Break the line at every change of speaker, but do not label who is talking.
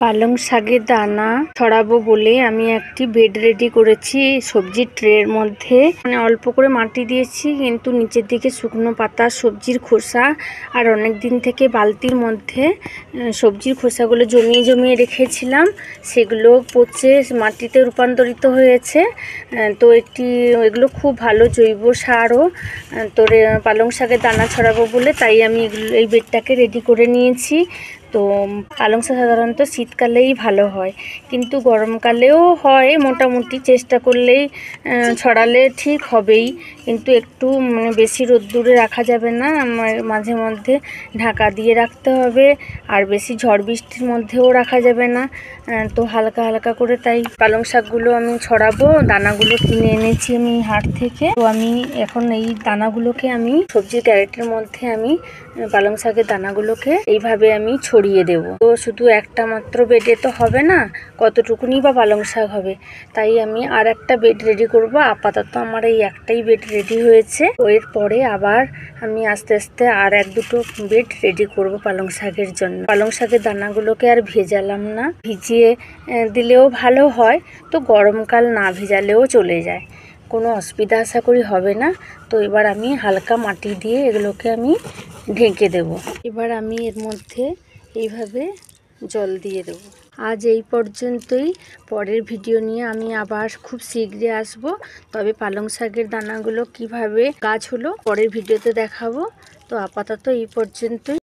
পালং শাকের দানা ছড়াবো বলে আমি একটি বেড রেডি করেছি সবজির ট্রের মধ্যে। অল্প করে মাটি দিয়েছি, কিন্তু নিচের দিকে শুকনো পাতা, সবজির খোসা আর অনেক দিন থেকে বালতির মধ্যে সবজির খোসাগুলো জমিয়ে জমিয়ে রেখেছিলাম, সেগুলো পচে মাটিতে রূপান্তরিত হয়েছে। তো এগুলো খুব ভালো জৈব সারও। তো পালং শাকের দানা ছড়াবো বলে তাই আমি এই বেডটাকে রেডি করে নিয়েছি। তো পালং শাক সাধারণত শীতকালেই ভালো হয়, কিন্তু গরমকালেও হয় মোটামুটি, চেষ্টা করলেই ছড়ালে ঠিক হবেই। কিন্তু একটু বেশি রোদ্দুরে রাখা যাবে না, মাঝে মধ্যে ঢাকা দিয়ে রাখতে হবে, আর বেশি ঝড় বৃষ্টির মধ্যেও রাখা যাবে না। তো হালকা হালকা করে তাই পালং শাকগুলো আমি ছড়াবো। দানাগুলো কিনে এনেছি আমি হাট থেকে। তো আমি এখন এই দানাগুলোকে আমি সবজির ক্যারেটের মধ্যে আমি পালং শাকের দানাগুলোকে এইভাবে আমি ছড়িয়ে দেব। তো শুধু একটা মাত্র বেডে তো হবে না, কতটুকুনি বা পালং শাক হবে, তাই আমি আর একটা বেড রেডি করব। আপাতত আমার এই একটাই বেড রেডি হয়েছে। এর পরে আবার আমি আস্তে আস্তে আর এক দুটো বেড রেডি করব পালং শাকের জন্য। পালং শাকের দানাগুলোকে আর ভেজালাম না, ভিজিয়ে দিলেও ভালো হয়। তো গরমকাল না ভেজালেও চলে যায়, কোনো অসুবিধা আশা করি হবে না। তো এবার আমি হালকা মাটি দিয়ে এগুলোকে আমি ঢেকে দেব। এবার আমি এর মধ্যে এইভাবে জল দিয়ে দেব। আজ এই পর্যন্তই। পরের ভিডিও নিয়ে আমি আবার খুব শীঘ্রই আসব। তবে পালং শাকের দানাগুলো কিভাবে গাছ হলো পরের ভিডিওতে দেখাবো। তো আপাতত এই পর্যন্তই।